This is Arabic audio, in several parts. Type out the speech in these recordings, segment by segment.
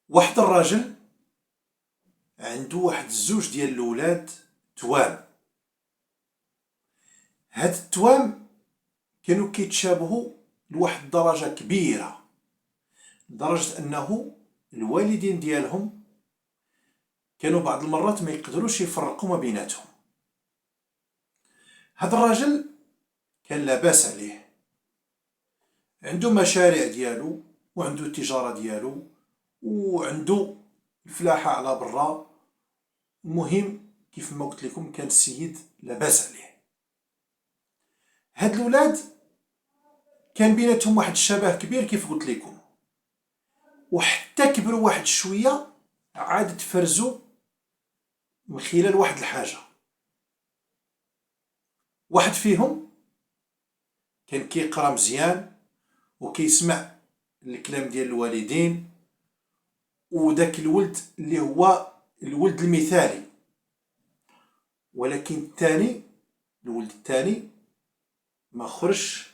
واحد الراجل عنده واحد الزوج ديال الولاد توام. هاد التوام كانوا كيتشابهوا لواحد الدرجة كبيرة، لدرجة أنه الوالدين ديالهم كانوا بعض المرات ما يقدروش يفرقوا ما بيناتهم. هاد الراجل كان لاباس عليه، عنده مشاريع ديالو وعنده التجارة ديالو وعنده الفلاحة على برا. المهم كيف ما قلت لكم كان السيد لاباس عليه. هاد الولاد كان بيناتهم واحد الشبه كبير كيف قلت لكم، وحتى كبروا واحد شوية عاد تفرزوا من خلال واحد الحاجة. واحد فيهم كان كيقرا مزيان وكيسمع الكلام ديال الوالدين، وداك الولد اللي هو الولد المثالي. ولكن الثاني، الولد الثاني ما خرجش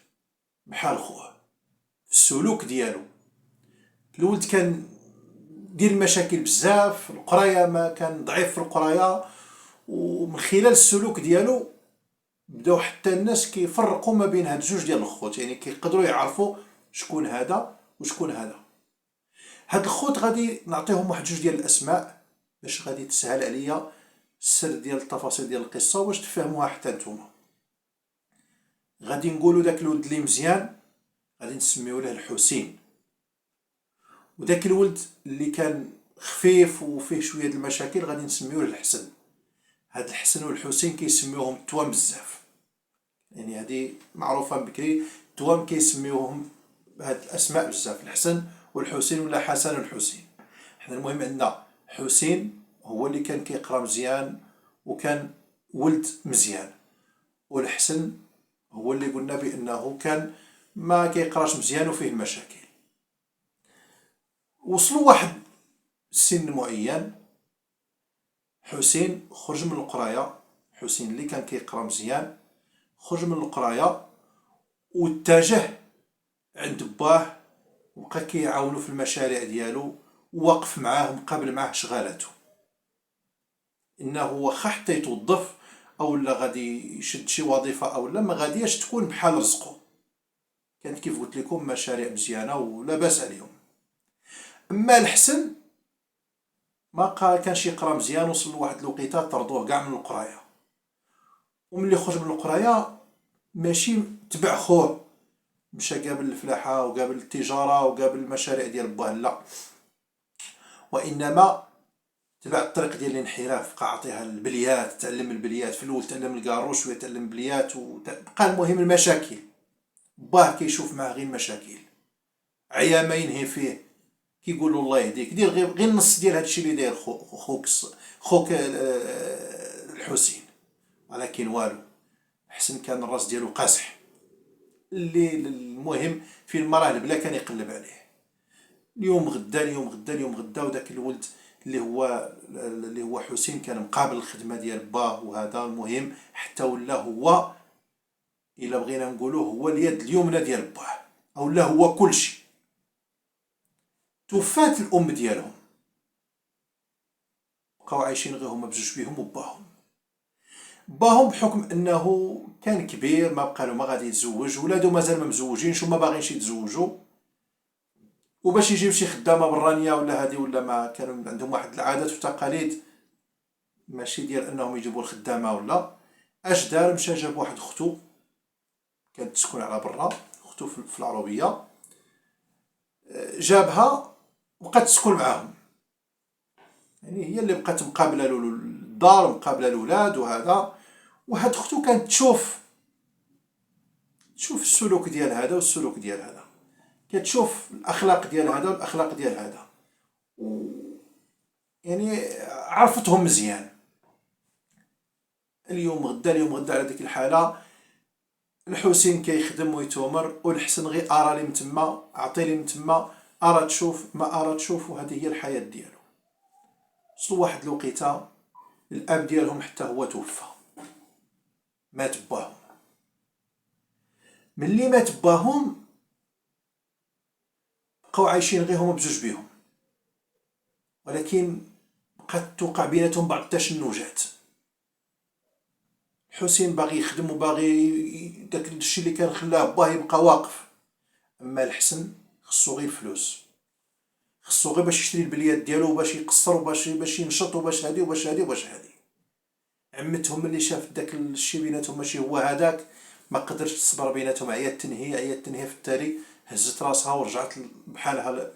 بحال خوه في السلوك ديالو. الولد كان دير المشاكل بزاف، القرايه ما كان ضعيف في القرايه، ومن خلال السلوك ديالو بداو حتى الناس كيفرقوا ما بين هاد جوج ديال الخوت، يعني كيقدروا يعرفوا شكون هذا وشكون هذا. هاد الخوت غادي نعطيهم واحد جوج ديال الاسماء باش غادي تسهل عليا السرد ديال التفاصيل ديال القصه واش تفهموها حتى نتوما. غادي نقولوا داك الولد اللي مزيان غادي نسميو له الحسين، وداك الولد اللي كان خفيف وفيه شويه د المشاكل غادي نسميوه الحسن. هاد الحسن والحسين كيسميوهم التوام بزاف، يعني هادي معروفه بكري، التوام كيسميوهم بهاد الاسماء بزاف، الحسن والحسين ولا حسن والحسين. حنا المهم عندنا حسين هو اللي كان كيقرا مزيان وكان ولد مزيان، والحسن هو اللي قلنا بانه كان ما كيقراش مزيان وفيه المشاكل. وصلوا واحد سن معين، حسين خرج من القرايه، حسين اللي كان كيقرا مزيان خرج من القرايه واتجه عند باه، وبقى كيعاونو في المشاريع ديالو ووقف معاه مقابل معاه شغالاته. انه واخا حتى يتوظف او لا غادي يشد شي وظيفه او لا ما غادياش تكون بحال رزقه. كانت كيف قلت لكم مشاريع مزيانه ولا باس عليهم. اما الحسن ما كانش يقرا مزيان، وصل لواحد الوقيته طردوه كاع من القرايه، وملي خرج من القرايه ماشي تبع خوه مشى قابل الفلاحه وقابل التجاره وقابل المشاريع ديال باه، لا، وانما تبع الطريق ديال الانحراف. بقى عطيها البليات، تعلم البليات، في الاول تعلم الكارو شويه تعلم بليات، وبقى المهم المشاكل. باه كيشوف معاه غير المشاكل، عيا ما ينهي فيه كيقول له الله يهديك دير غير النص ديال هادشي اللي داير خوك الحسين. ولكن والو، حسن كان الراس ديالو قاصح، اللي المهم في المراحل بلا كان يقلب عليه. اليوم غدا اليوم غدا اليوم غدا، وداك الولد اللي هو حسين كان مقابل الخدمه ديال باه وهذا، المهم حتى ولا هو الا بغينا نقولوا هو اليد اليمنى ديال باه، او لا هو كل شيء. توفات الام ديالهم، بقاو عايشين غير هما بجوج بيهم وباهم. باهم بحكم انه كان كبير ما بقى له ما غادي يتزوج، ولادو مازال ما مزوجينش وما باغينش يتزوجوا، وباش يجيب شي خدامه برانيه ولا هادي ولا ما، كانوا عندهم واحد العادات والتقاليد ماشي ديال انهم يجيبوا الخدامه ولا. اش دار؟ مشى جاب واحد اختو كانت تسكن على برا، اختو في العربيه، جابها وبقات تسكن معاهم. يعني هي اللي بقات مقابله له الدار ومقابله الاولاد وهذا. وهاد اختو كانت تشوف السلوك ديال هذا والسلوك ديال هذا، كتشوف الاخلاق ديال هذا والاخلاق ديال هذا، يعني عرفتهم مزيان. اليوم غدا اليوم غدا على ديك الحاله، الحسين كيخدم ويتومر، والحسن غير ارى لي من تما عطي لي من تما، ارى تشوف ما ارى تشوف، وهذه هي الحياه ديالو. وصلوا واحد الوقيته الاب ديالهم حتى هو توفى، مات باهم. ملي مات باهم بقاو عايشين غير هما بجوج بيهم. ولكن بقات توقع بيناتهم بعض التشنجات. الحسين باغي يخدم وباغي داك الشي اللي كان خلاه باه يبقى واقف، اما الحسن خصو غير فلوس، خصو غير باش يشري البليات ديالو وباش يقصر وباش ينشط وباش هادي وباش هادي وباش هادي. عمتهم اللي شافت داك الشي بيناتهم ماشي هو هذاك، ما قدرتش تصبر بيناتهم، عيات تنهي عيات تنهي، في التالي هزت راسها ورجعت بحالها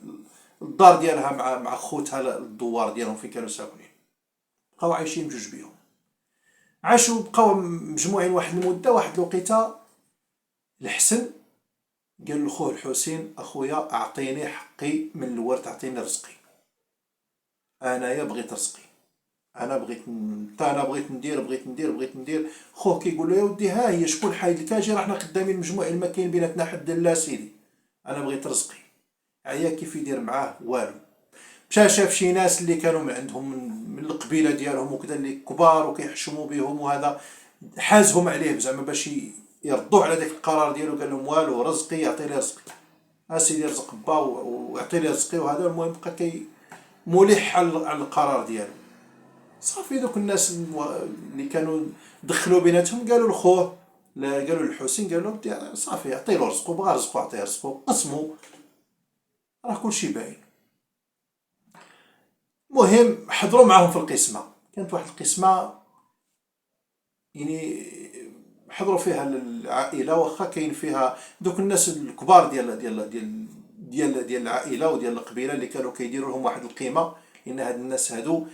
للدار ديالها مع خوتها الدوار ديالهم فين كانوا ساكنين. بقاو عايشين بجوج بيهم، عاشوا بقاو مجموعين واحد المده. واحد الوقيته الحسن قال لخوه الحسين: اخويا اعطيني حقي من الورث، اعطيني رزقي، انايا بغيت رزقي، انا بغيت ندير. خوه كيقول له: يا ودي ها هي شكون حايد لك؟ اجي راحنا خدامين مجموعين ما كاين بيناتنا حد لا سيدي، انا بغيت رزقي. عيا كيف يدير معاه؟ والو. مشى شاف شي ناس اللي كانوا من عندهم من القبيله ديالهم وكذا، اللي كبار وكيحشموا بهم وهذا، حازهم عليه زعما باش يردوا على ذاك القرار ديالو. قال لهم: والو، رزقي، يعطيني رزقي، اسيدي رزق با ويعطيني رزقي. وهذا المهم بقى ملح على القرار ديالو. صافي دوك الناس اللي كانوا دخلوا بيناتهم قالوا لخوه، قالوا للحسين، قالوا له: صافي عطيه رزقه، بغى رزقه عطيه رزقه، قسموا، راه كلشي باين. المهم حضروا معاهم في القسمه. كانت واحد القسمه يعني حضروا فيها العائله، واخا كاين فيها دوك الناس الكبار ديال العائله وديال القبيله اللي كانوا كيديروا لهم واحد القيمه، لان هاد الناس هادو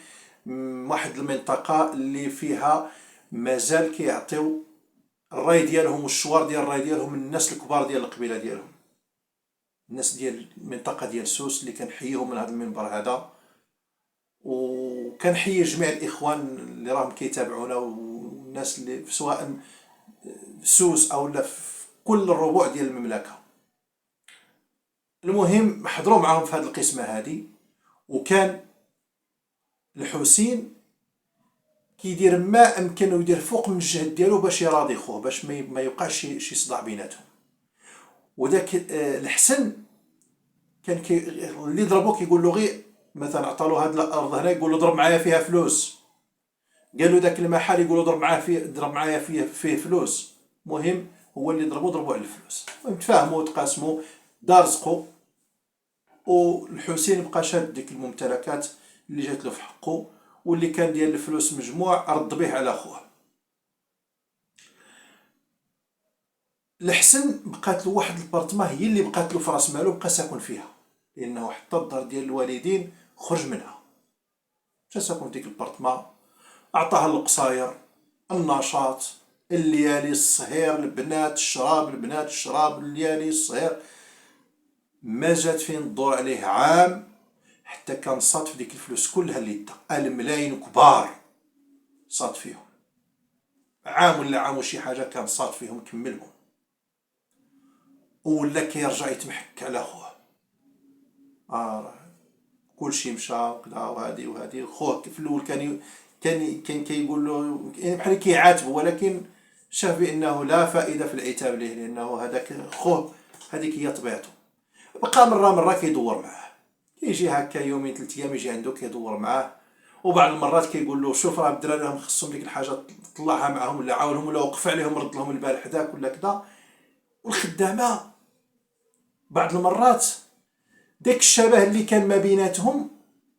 واحد المنطقه اللي فيها مازال كيعطيو الراي ديالهم والشوار ديال الراي ديالهم الناس الكبار ديال القبيله ديالهم، الناس ديال المنطقه ديال سوس، اللي كنحييهم من هذا المنبر هذا. وكنحيي جميع الاخوان اللي راهم كيتابعونا، والناس اللي سواء في سوس او لا في كل الربوع ديال المملكه. المهم حضروا معاهم في هذه القسمه هذه، وكان الحسين كيدير ما امكنه يدير فوق من الجهد ديالو باش يراضي خوه، باش ما يوقعش شي صداع بيناتهم. وذاك الحسن كان اللي ضربو كيقول له غير مثلا عطالو هاد الارض هنا، يقول له: ضرب معايا فيها فلوس. قال له ذاك المحل، يقول له: ضرب معايا فيه فلوس. مهم هو اللي ضربو على الفلوس. المهم تفاهموا وتقاسموا، دار رزقو، والحسين بقى شاد ديك الممتلكات اللي جات له في حقه، واللي كان ديال الفلوس مجموع رد به على خوه. الحسن بقات له واحد البارتما هي اللي بقات له في راس مالو، بقى ساكن فيها، لانه حتى الدار ديال الوالدين خرج منها، مشى ساكن في ديك البارتما. اعطاها القصاير، النشاط، الليالي، الصهير، البنات الشراب، الليالي، الصهير. ما جات فين الدور عليه عام حتى كان صاد في ديك الفلوس كلها اللي دا، الملايين كبار صاد فيهم، عام ولا عام وشي حاجه كان صاد فيهم كملهم، ولا كيرجع يتمحك على خوه. كلشي مشى وكذا، وهادي خوه في الاول كان كيقول له يعني بحال كيعاتبه، ولكن شاف بانه لا فائده في العتاب ليه، لانه هذاك خوه هذيك هي طبيعته. بقى مره كيدور معاه، كيجي هكا يومين 3 ايام يجي عنده كيدور معاه. وبعض المرات كيقول له: شوف راه الدراري راهم خصهم ديك الحاجه طلعها معاهم، ولا عاونهم، ولا وقف عليهم، رد لهم البارح داك ولا كذا. والخدامه بعض المرات داك الشبه اللي كان ما بيناتهم،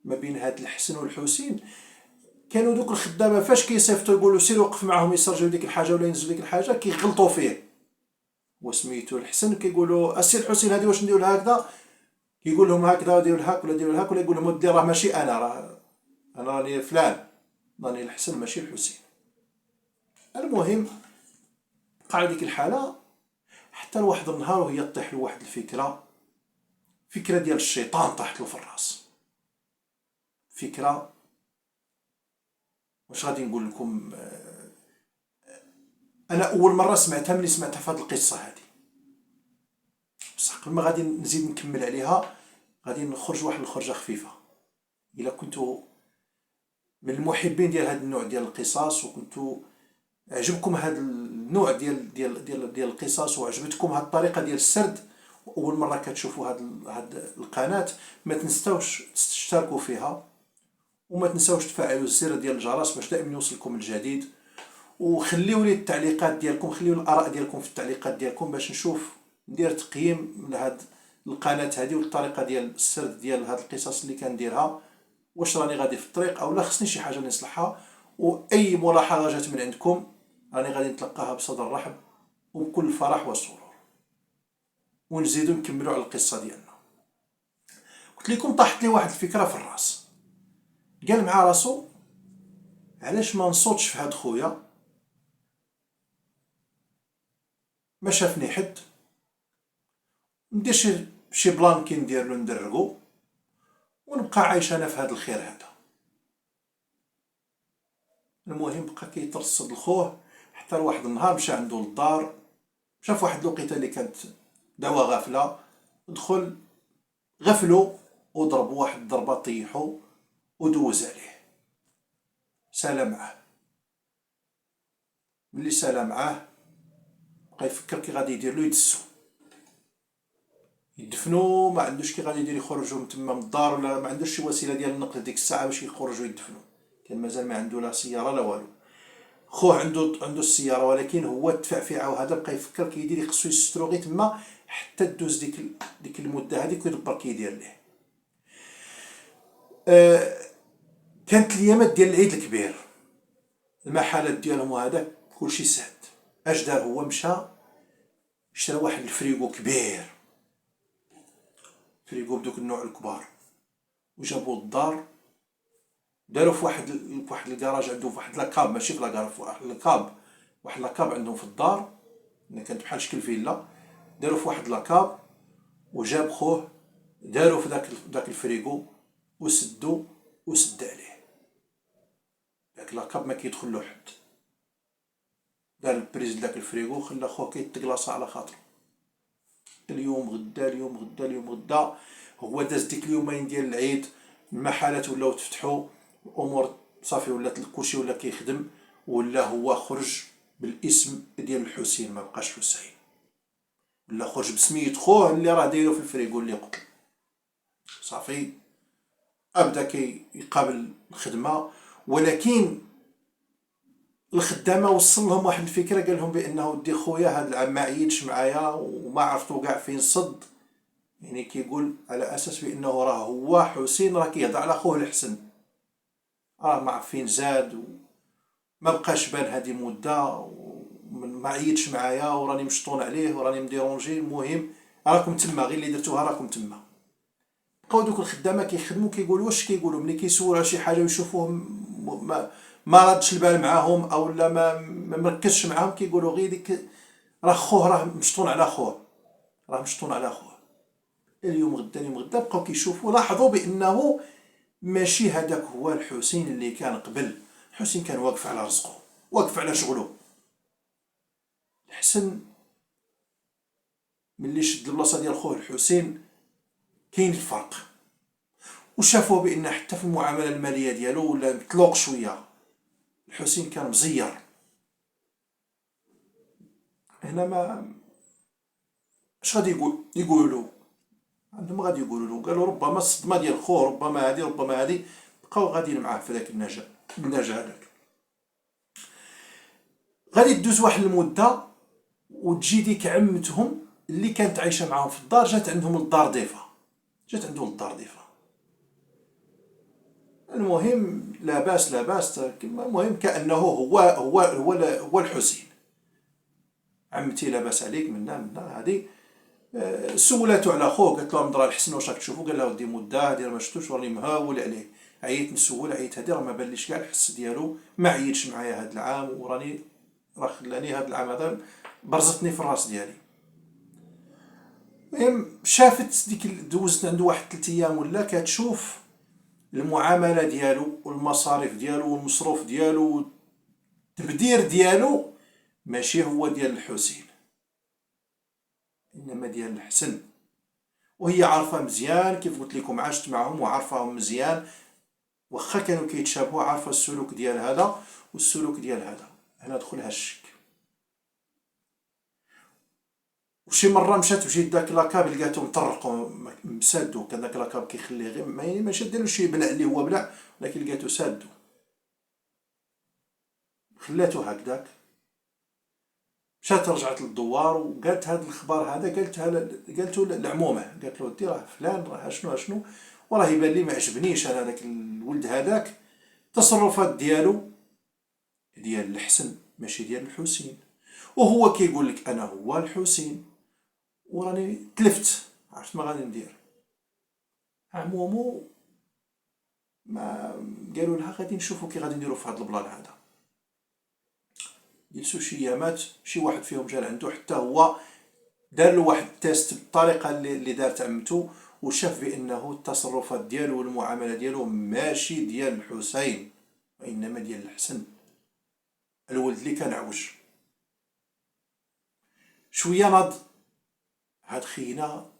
ما بين هاد الحسن والحسين، كانوا دوك الخدامه فاش كيصيفطوا يقولوا سير وقف معاهم يسرجوا ديك الحاجه ولا ينزلوا ديك الحاجه، كيغلطوا فيه. وسميتو الحسن كيقولوا: السي الحسين هذه واش ندير لها هكذا؟ كيقول لهم: هكذا ديروا لهاك ولا ديروا لهاك، ولا يقول لهم: ودي راه ماشي انا، انا راني فلان، راني الحسن ماشي الحسين. المهم بقى على ديك الحاله حتى لواحد النهار وهي طيح له واحد فكره ديال الشيطان طاحت له في الراس. فكره واش غادي نقول لكم، انا اول مره سمعتها ملي سمعتها في هذه القصه هذه، بصح قبل ما غادي نزيد نكمل عليها غادي نخرج واحد الخرجه خفيفه. الا كنتو من المحبين ديال هذا النوع ديال القصص، وكنتو عجبكم هذا النوع ديال القصص، وعجبتكم هذه الطريقه ديال السرد، اول مره كتشوفوا هذه القناه، ما تنساوش تشتركوا فيها وما تنساوش تفعلوا الزر ديال الجرس باش دائما يوصلكم الجديد، وخليو لي التعليقات ديالكم، خليو الاراء ديالكم في التعليقات ديالكم باش نشوف ندير تقييم لهاد القناه هذه والطريقه ديال السرد ديال هاد القصص اللي كنديرها، واش راني غادي في الطريق او لا خصني شي حاجه نصلحها. واي ملاحظه جات من عندكم راني غادي نتلقاها بصدر رحب وبكل فرح وسرور، ونزيدو نكملو على القصه ديالنا. قلت لكم طاحت لي واحد الفكره في الراس، قال مع راسو علاش ما نصوتش في هاد خويا، ما شافني حد، ندير شي بلان كي ندير له ندرقو، ونبقى عايش انا في هاد الخير هذا. المهم بقى كيترصد لخوه حتى لواحد النهار مشى عنده للدار، شاف واحد الوقيته اللي كانت دعوة غافله، دخل غفلو وضربو واحد الضربه طيحو ودوز عليه، سالا معاه. ملي سالا معاه بقى يفكر كي غادي يدير له، يدفنو، ما عندوش كي غادي يدير يخرجو من تما من الدار، ولا ما عندوش شي وسيله ديال النقل ديك الساعه باش يخرجو يدفنو، كان مازال ما عنده لا سياره لا والو. خوه عنده السياره، ولكن هو التفعفعه وهذا بقى يفكر كي يدير، خصو يسترو غير تما حتى دوز ديك المده هذيك ويدبر كي يدير ليه. كانت الايامات ديال العيد الكبير، المحلات ديالهم وهذا كلشي ساد. اش دار هو؟ مشى شرا واحد الفريغو كبير، فريغو بدوك النوع الكبار، وجابو للدار، داروا في واحد الكراج عندهم، في واحد لاكاب، ماشي في لاكار، في واحد لاكاب عندهم في الدار، كانت بحال شكل فيلا، داروا في واحد لاكاب، وجاب خوه داروا في داك الفريغو وسدو وسد عليه. داك لاكاب ما كيدخل له حد، دار البريز داك الفريغو، خلى خوه كيتقلاص على خاطرو، اليوم غدا اليوم غدا اليوم غدا. هو داز ديك اليومين ديال العيد، المحلات ولاو تفتحوا، الامور صافي، ولات كلشي ولا كيخدم، ولا هو خرج بالاسم ديال الحسين، ما بقاش حسين، ولا خرج بسميت خوه اللي راه دايرو في الفريغو اللي قبل. صافي ابدا كيقابل الخدمه، ولكن الخدامه وصل لهم واحد الفكره، قال لهم بانه ودي خويا هذا العام ما عيدش معايا وما عرفتو كاع فين صد، يعني كيقول على اساس بانه راه هو حسين راه كيهضر على خوه الحسن، راه ما عرف فين زاد، وما بقاش بان هذه مده، ما عيدش معايا وراني مشطون عليه وراني مديرونجي، المهم راكم تما، غير اللي درتوها راكم تما. بقاو دوك الخدامه كيخدموا، كيقولوا واش كيقولوا ملي كيسولوا على شي حاجه ويشوفوه ما ردش البال معاهم او لا ما مركزش معاهم، كيقولوا غير ديك راه خوه راه مشطون على خوه، راه مشطون على خوه. اليوم غدا اليوم غدا بقاو كيشوفوا، لاحظوا بانه ماشي هذاك هو الحسين اللي كان قبل. الحسين كان واقف على رزقه، واقف على شغله. الحسن ملي شد البلاصه ديال خوه الحسين كاين الفرق، وشافوه بان حتى في المعامله الماليه ديالو ولا مطلوق شويه. الحسين كان مزير. هنا ما اش غادي يقولوا له؟ عندهم غادي يقولوا له، قالوا ربما الصدمه ديال خوه، ربما هذه ربما هذه، بقاو غاديين معاه في ذاك النجاة هذاك. غادي تدوز واحد المده، وتجي ديك عمتهم اللي كانت عايشه معاهم في الدار، جات عندهم للدار ضيفه، جات عندهم للدار ضيفه. المهم لا باس لا باس، المهم كانه هو الحسين. عمتي لاباس عليك منا هذه، سولاتو على خوه، قالت له مدرا الحسن واش راك تشوفو؟ قال لها ودي مده هادي ما شفتوش وراني مهاول عليه، عييت نسول عييت هادي راه ما بانليش كاع الحس ديالو، ما عييتش معايا هاد العام، راه خلاني هاد العام هذا برزتني في الراس ديالي. المهم شافت ديك، دوزت عنده واحد 3 ايام ولا كتشوف المعامله ديالو والمصاريف ديالو والمصروف ديالو والتبدير ديالو ماشي هو ديال الحسين، انما ديال الحسن. وهي عارفه مزيان، كيف قلت لكم عاشت معهم وعارفاهم مزيان، واخا كانوا كيتشابهوا، عارفه السلوك ديال هذا والسلوك ديال هذا. هنا دخلها الشك. وشي مره مشات بجيت داك لاكاب لقاتو مطرقو مسادو، كان داك لاكاب كيخليه غير ماشي ديرو شي بلع اللي هو بلع، لكن لقاتو سادو، خلاتو هكذاك. مشات رجعت للدوار وقالت هذا الخبر هذا، قالتو لعمومه، قالت له ودي راه فلان راه شنو وراه يبان لي ما عجبنيش انا هذاك الولد هذاك، التصرفات ديالو ديال الحسن ماشي ديال الحسين، وهو كيقول لك انا هو الحسين، وراني تلفت عرفت ما غادي ندير. عمومو ما قالوا لها غادي نشوفوا كي غادي نديروا في هذا البلان هذا. جلسوا شي ايامات، شي واحد فيهم جا عنده حتى هو دار له واحد التيست بالطريقه اللي دارت عمتو، وشاف بانه التصرفات ديالو والمعامله ديالو ماشي ديال الحسين وانما ديال الحسن، الولد اللي كان عوج. شويه ناض هاد خينا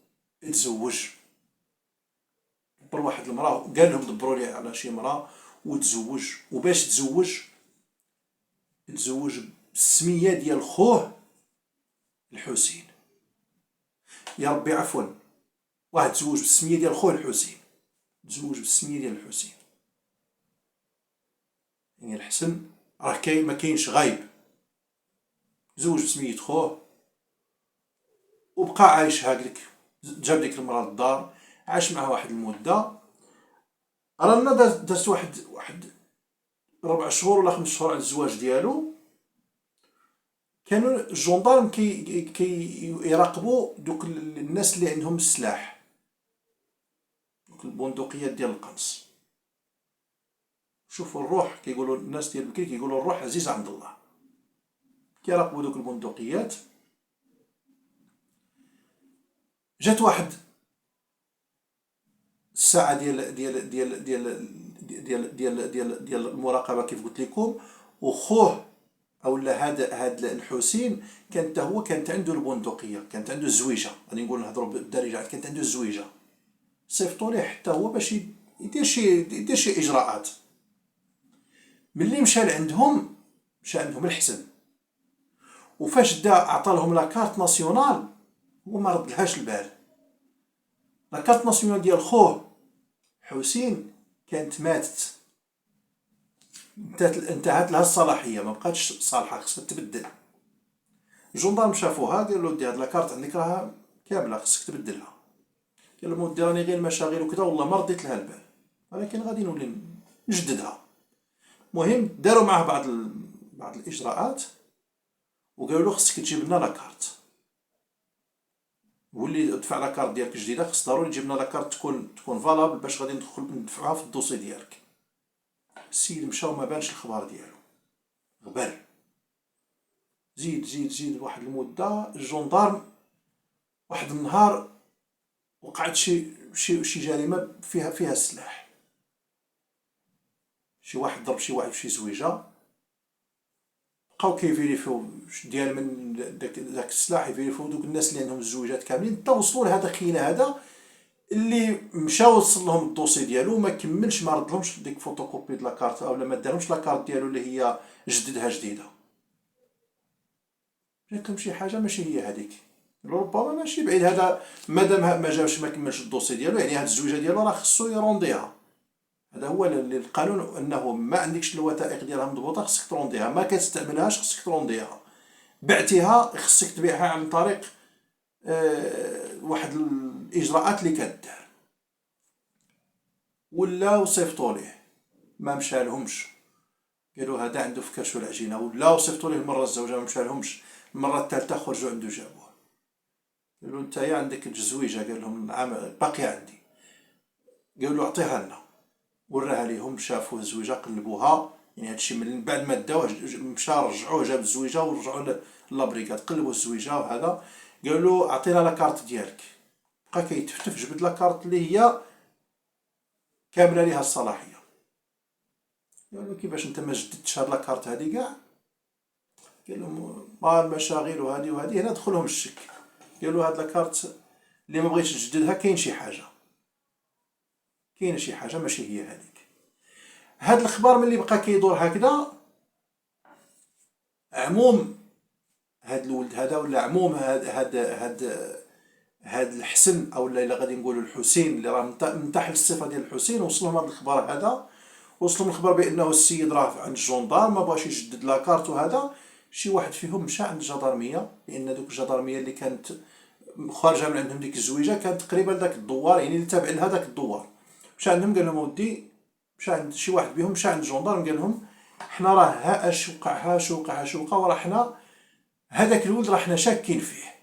تزوج، دبر واحد المراه، قال لهم دبروا لي على شي مراه وتزوج. وباش تزوج بالسميه ديال خوه الحسين. يا ربي عفوا، واحد تزوج بالسميه ديال خوه الحسين، تزوج بالسميه ديال الحسين. يعني الحسن راه ما كاينش غايب، تزوج بسميه خوه وبقى عايش هكذاك. جاب ديك المراه للدار، عاش معها واحد المده، رانا دازت واحد 4 شهور ولا 5 شهور على الزواج ديالو. كانوا الجندارم كي يراقبوا دوك الناس اللي عندهم السلاح، دوك البندقيات ديال القنص. شوفوا الروح، كيقولوا الناس ديال بكري كيقولوا الروح عزيزه عند الله. كيراقبوا دوك البندقيات، جات واحد الساعه ديال المراقبه كيف قلت لكم، وخوه اولا هذا الحسين كانت عنده البندقيه، كانت عنده الزويجه، غادي نقول نهضروا بالدارجه، كانت عنده الزويجه. صيفطوا ليه حتى هو باش يدير شي اجراءات. ملي مشى عندهم الحسن، وفاش دا عطى لهم لاكارت ناسيونال هو ما ردلهاش البال. لاكارت ناسيونال ديال خوه حسين كانت ماتت، انتهت لها الصلاحيه، ما بقاتش صالحه، خصها تبدل. الجندارم شافوها قال له دي هاد لاكارت عندك راها كامله، خصك تبدلها. قال لهم ودي راني غير المشاغل وكذا والله ما رديت لها البال، ولكن غادي نولي نجددها. المهم داروا معاه بعض الاجراءات، وقالوا له خصك تجيب لنا لاكارت، واللي دفع لاكارت ديالك جديده خص ضروري تجيب لنا لاكارت تكون فالابل باش غادي ندفعوها في الدوسي ديالك. السيد مشى وما بانش الخبار ديالو، غبر. زيد واحد المده، الجندارم واحد النهار وقعت شي جريمه فيها السلاح، شي واحد ضرب شي واحد بشي زويجه، بقاو كيفيريفيو ديال من داك السلاح، يفيريفيو دوك الناس اللي عندهم الزويجات كاملين، حتى وصلوا لهذا خينا هذا اللي مشى وصل لهم الدوسي ديالو، ما كملش، ما ردلهمش ديك فوتوكوبي د لاكارت، اولا ما دارهمش لاكارت ديالو اللي هي جددها جديده. جات لهم شي حاجه ماشي هي هذيك، ربما ماشي بعيد هذا، مادام ما جاوش ما كملش الدوسي ديالو، يعني هاد الزويجه ديالو راه خصو يرونديها. هذا هو القانون، انه ما عندكش الوثائق ديالها مضبوطه خصك ترونديها، ما كتستعملهاش خصك ترونديها، بعتيها خصك تبيعها عن طريق واحد الاجراءات اللي كدار. ولاو صيفطوا ليه، ما مشالهمش، قالوا هذا عنده في كرش العجينه. ولاو صيفطوا ليه المره الزوجه، ما مشالهمش. المره الثالثه خرجوا عنده جابوه، قالوا نتايا عندك الزويجه، قال لهم نعم باقي عندي. قالوا له اعطيها لنا، وراها ليهم، شافوا الزويجه قلبوها، يعني هادشي من بعد ما داوه مشى رجعوه، جاب الزويجه ورجعوا لابريكاد، قلبوا الزويجه وهذا. قالوا له اعطينا لاكارت ديالك، بقى كيتفتف، جبد لاكارت اللي هي كامله ليها الصلاحيه. قالوا كيفاش انت ما جددتش هاد لاكارت هادي كاع؟ قال لهم ما المشاغل وهادي هنا دخلهم الشك. قالوا هاد لاكارت اللي ما بغيتش تجددها كاينه شي حاجه ماشي هي هذيك. هاد الخبر ملي بقى كيدور هكذا، عموم هاد الولد هذا ولا عموم هاد الحسن، او الا غادي نقولوا الحسين اللي راه منتحل الصفه ديال الحسين، وصلهم هاد الخبر هذا، وصلهم الخبر بانه السيد راه عند الجندار ما بغاش يجدد لاكارت وهذا. شي واحد فيهم مشى عند الجدارميه، لان دوك الجدارميه اللي كانت خارجه من عندهم ديك الزويجه كانت تقريبا داك الدوار، يعني اللي تابع لها داك الدوار. مشى عندهم قال لهم ودي، مشى عند شي واحد بهم، مشى عند الجندارم قال لهم حنا راه ها اش وقع، ها اش وقع، ها اش وقع، وراه حنا هذاك الولد راه حنا شاكين فيه،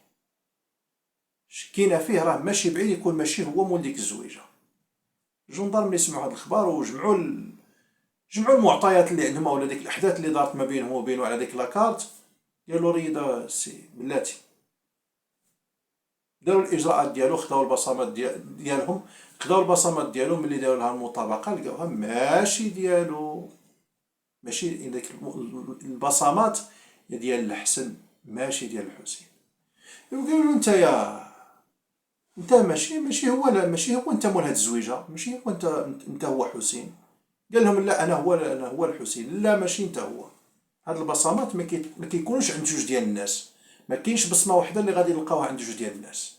شكينا فيه، راه ماشي بعيد يكون ماشي هو مول ديك الزويجه. الجندارم اللي سمعوا هذا الخبر وجمعوا جمعوا المعطيات اللي عندهم ولا ديك الاحداث اللي دارت ما بينهم وبينه على ديك لاكارت. قالوا ريدا سي بلاتي، داروا الاجراءات ديالو، خداو البصمات ديالهم، خداو البصمات ديالو، ملي داروا لها المطابقه لقاوها ماشي ديالو، ماشي ديك البصمات ديال الحسن، ماشي ديال الحسين. قالوا له انت ماشي هو، لا ماشي هو انت مول هاد الزويجه، ماشي هو انت هو حسين. قال لهم لا انا هو الحسين. لا ماشي انت هو. هاد البصمات ما كيكونوش عند جوج ديال الناس، ما كاينش بصمه واحده اللي غادي نلقاوها عند جوج ديال الناس،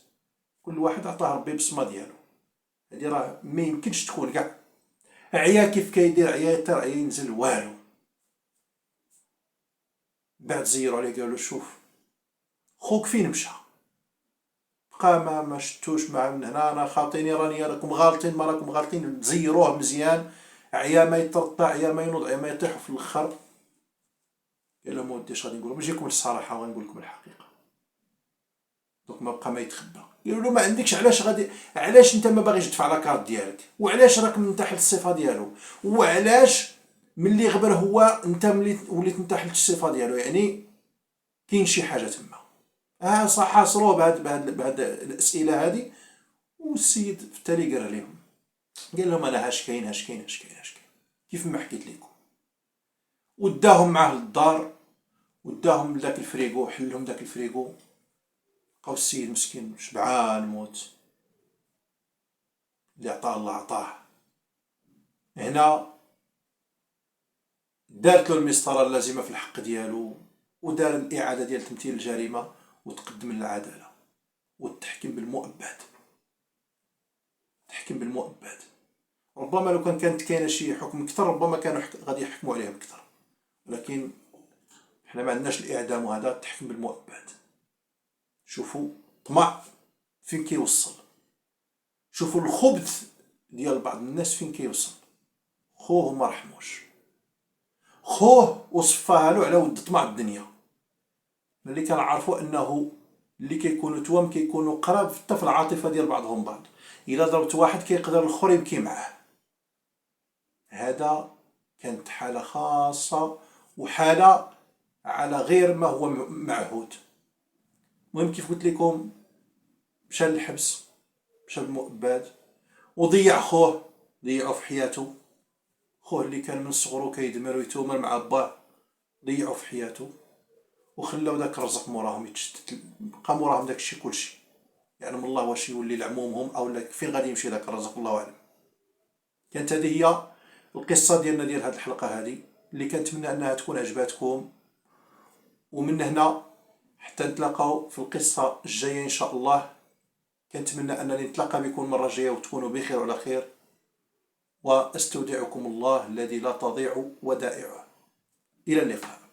كل واحد عطاه ربي بصمه ديالو. هادي راه ما يمكنش تكون كاع. عيا كيف كيدير عيا حتى عيا ينزل والو. بعد زيروا عليه قالوا له شوف خوك فين مشى؟ بقى ما شتوش مع من هنا، انا خاطيني راني راكم غالطين، ما راكم غالطين، تزيروه مزيان، عيا ما يترطع، عيا ما ينوض، عيا ما يطيح في الاخر. قال لهم ودي اش غادي نقول لكم، نجيكم الصراحه وغنقول لكم الحقيقه. دوك ما بقى ما يتخبى. قالوا له ما عندكش، علاش انت ما باغيش تدفع لاكارت ديالك، وعلاش راك منتحل الصفه ديالو، وعلاش ملي غبر هو انت ملي وليت منتحل الصفه ديالو، يعني كاين شي حاجه تما. صح حاصروه بهاد الاسئله هذه. والسيد في التالي قرا لهم، قال لهم انا هاش كاين كيف ما حكيت لكم. وداهم معاه للدار، وداهم لذاك الفريقو، حلهم ذاك الفريقو. لقاو السيد مسكين شبعان موت، اللي عطاه الله عطاه. هنا دارت له المسطره اللازمه في الحق ديالو، ودار الاعاده ديال تمثيل الجريمه، وتقدم للعداله والتحكيم بالمؤبد. تحكيم بالمؤبد. ربما لو كانت كاينه شي حكم اكثر ربما كانوا غادي يحكموا عليه بكثر، ولكن حنا ما عندناش الاعدام، وهذا التحكيم بالمؤبد. شوفوا طمع فين كيوصل، شوفوا الخبث ديال بعض الناس فين كيوصل. خوه ما رحموش، خوه وصفاها له على ود طمع الدنيا. اللي كنعرفوا انه اللي كيكونوا توام كيكونوا قراب حتى في العاطفه ديال بعضهم بعض. الا ضربت واحد كيقدر الاخر يبكي معاه. هذا كانت حاله خاصه، وحاله على غير ما هو معهود. المهم كيف قلت لكم، مشى للحبس، مشى بالمؤبد، وضيع خوه، ضيعه في حياته. خوه اللي كان من صغرو كيدمر ويتومر مع باه، ضيعوا في حياته، وخلاو داك الرزق موراهم يتشتت، بقى موراهم داك الشيء كلشي. يعلم يعني الله واش يولي لعمومهم او فين غادي يمشي داك الرزق، الله اعلم. كانت هذه هي القصه ديالنا ديال هذه الحلقه هذه، اللي كنتمنى انها تكون عجباتكم. ومن هنا حتى نتلاقاو في القصه الجايه ان شاء الله. كنتمنى انني نتلاقى بكم المره الجايه وتكونوا بخير وعلى خير. واستودعكم الله الذي لا تضيع ودائعه. الى اللقاء.